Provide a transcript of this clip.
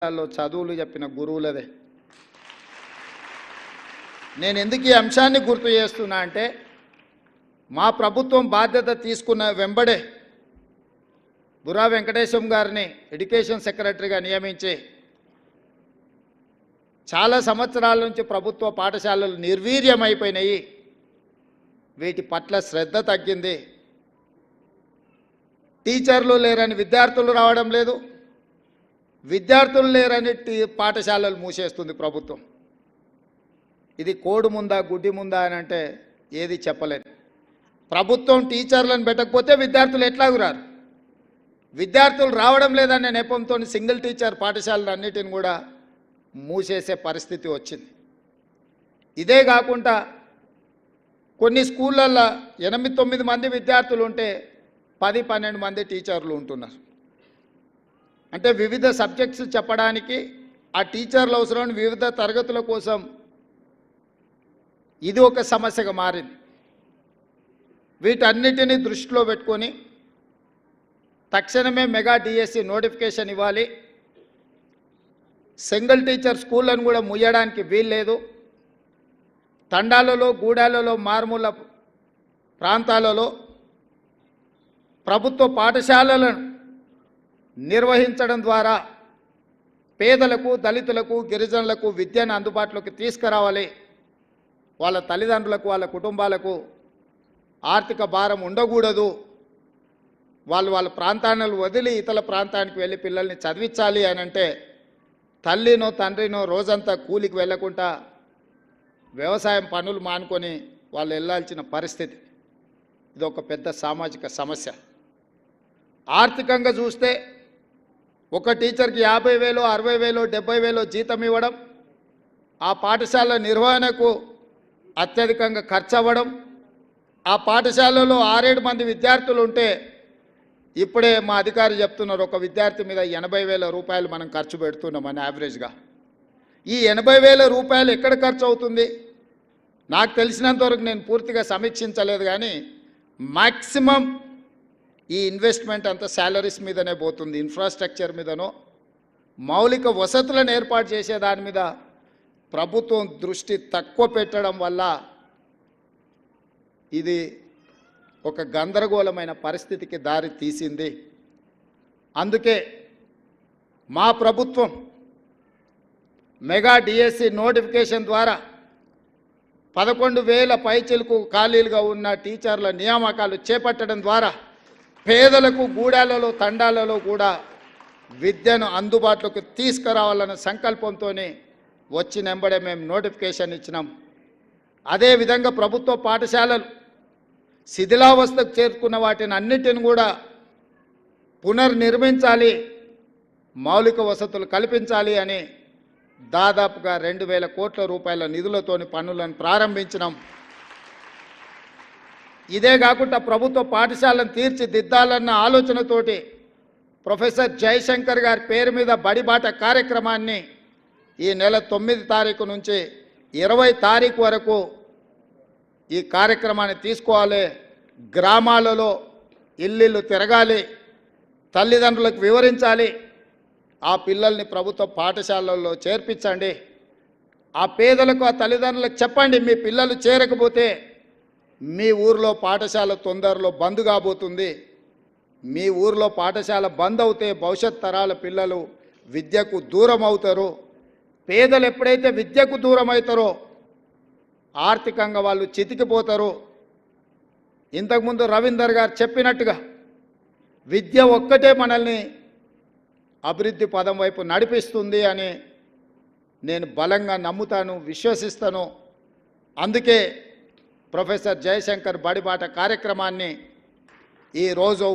లో చదువులు చెప్పిన గురువులదే. నేను ఎందుకు ఈ అంశాన్ని గుర్తు చేస్తున్నా అంటే మా ప్రభుత్వం బాధ్యత తీసుకున్న వెంబడే బుర్రా వెంకటేశం గారిని ఎడ్యుకేషన్ సెక్రటరీగా నియమించి చాలా సంవత్సరాల నుంచి ప్రభుత్వ పాఠశాలలు నిర్వీర్యమైపోయినాయి. వీటి పట్ల శ్రద్ధ తగ్గింది. టీచర్లు లేరని విద్యార్థులు రావడం లేదు, విద్యార్థులు లేరని పాఠశాలలు మూసేస్తుంది ప్రభుత్వం. ఇది కోడి ముందా గుడ్డి ముందా అని అంటే ఏది చెప్పలేదు. ప్రభుత్వం టీచర్లను పెట్టకపోతే విద్యార్థులు ఎట్లాగూ రారు. విద్యార్థులు రావడం లేదనే నెపంతో సింగిల్ టీచర్ పాఠశాలలు అన్నిటిని కూడా మూసేసే పరిస్థితి వచ్చింది. ఇదే కాకుండా కొన్ని స్కూళ్ళల్లో 8-9 మంది విద్యార్థులు ఉంటే 10-12 మంది టీచర్లు ఉంటున్నారు. అంటే వివిధ సబ్జెక్ట్స్ చెప్పడానికి ఆ టీచర్లు అవసరం, వివిధ తరగతుల కోసం ఇది ఒక సమస్యగా మారింది. వీటన్నిటిని దృష్టిలో పెట్టుకొని తక్షణమే మెగా డిఎస్సి నోటిఫికేషన్ ఇవ్వాలి. సింగిల్ టీచర్ స్కూళ్ళను కూడా ముయ్యడానికి వీల్లేదు. తండాలలో, గూడాలలో, మారుమూల ప్రాంతాలలో ప్రభుత్వ పాఠశాలలను నిర్వహించడం ద్వారా పేదలకు, దళితులకు, గిరిజనులకు విద్యను అందుబాటులోకి తీసుకురావాలి. వాళ్ళ తల్లిదండ్రులకు, వాళ్ళ కుటుంబాలకు ఆర్థిక భారం ఉండకూడదు. వాళ్ళ ప్రాంతాలను వదిలి ఇతర ప్రాంతానికి వెళ్ళి పిల్లల్ని చదివించాలి అని అంటే తల్లినో తండ్రినో రోజంతా కూలికి వెళ్ళకుండా వ్యవసాయం పనులు మానుకొని వాళ్ళు వెళ్ళాల్సిన పరిస్థితి. ఇది ఒక పెద్ద సామాజిక సమస్య. ఆర్థికంగా చూస్తే ఒక టీచర్కి 50,000, 60,000, 70,000 జీతం ఇవ్వడం, ఆ పాఠశాల నిర్వహణకు అత్యధికంగా ఖర్చు అవ్వడం, ఆ పాఠశాలలో 6-7 మంది విద్యార్థులు ఉంటే ఇప్పుడే మా అధికారి చెప్తున్నారు ఒక విద్యార్థి మీద 80,000 రూపాయలు మనం ఖర్చు పెడుతున్నామని యావరేజ్గా. ఈ 80,000 రూపాయలు ఎక్కడ ఖర్చు అవుతుంది? నాకు తెలిసినంతవరకు నేను పూర్తిగా సమీక్షించలేదు, కానీ మ్యాక్సిమం ఈ ఇన్వెస్ట్మెంట్ అంతా శాలరీస్ మీదనే పోతుంది. ఇన్ఫ్రాస్ట్రక్చర్ మీదనో మౌలిక వసతులను ఏర్పాటు చేసే దాని మీద ప్రభుత్వం దృష్టి తక్కువ పెట్టడం వల్ల ఇది ఒక గందరగోళమైన పరిస్థితికి దారి తీసింది. అందుకే మా ప్రభుత్వం మెగా డిఎస్సి నోటిఫికేషన్ ద్వారా 11,000 పైచిలకు ఖాళీలుగా ఉన్న టీచర్ల నియామకాలు చేపట్టడం ద్వారా పేదలకు, గూడాలలో, తండాలలో కూడా విద్యను అందుబాటులోకి తీసుకురావాలన్న సంకల్పంతో వచ్చినెంబడే మేము నోటిఫికేషన్ ఇచ్చినాం. అదేవిధంగా ప్రభుత్వ పాఠశాలలు శిథిలావస్థకు చేరుకున్న వాటిని అన్నిటిని కూడా పునర్నిర్మించాలి, మౌలిక వసతులు కల్పించాలి అని దాదాపుగా 2,000 కోట్ల రూపాయల నిధులతోని పనులను ప్రారంభించినాం. ఇదే కాకుండా ప్రభుత్వ పాఠశాలను తీర్చిదిద్దాలన్న ఆలోచనతోటి ప్రొఫెసర్ జయశంకర్ గారి పేరు మీద బడిబాట కార్యక్రమాన్ని ఈ నెల 9 తారీఖు నుంచి 20 తారీఖు వరకు ఈ కార్యక్రమాన్ని తీసుకోవాలి. గ్రామాలలో ఇల్లు తిరగాలి, తల్లిదండ్రులకు వివరించాలి, ఆ పిల్లల్ని ప్రభుత్వ పాఠశాలల్లో చేర్పించండి. ఆ పేదలకు, ఆ తల్లిదండ్రులకు చెప్పండి, మీ పిల్లలు చేరకపోతే మీ ఊర్లో పాఠశాల తొందరలో బంద్ కాబోతుంది. మీ ఊర్లో పాఠశాల బంద్ అవుతే భవిష్యత్ తరాల పిల్లలు విద్యకు దూరం అవుతారు. పేదలు ఎప్పుడైతే విద్యకు దూరం అవుతారో ఆర్థికంగా వాళ్ళు చితికిపోతారు. ఇంతకుముందు రవీందర్ గారు చెప్పినట్టుగా విద్య ఒక్కటే మనల్ని అభివృద్ధి పదం వైపు నడిపిస్తుంది అని నేను బలంగా నమ్ముతాను, విశ్వసిస్తాను. అందుకే ప్రొఫెసర్ జయశంకర్ బడిబాట కార్యక్రమాన్ని ఈరోజు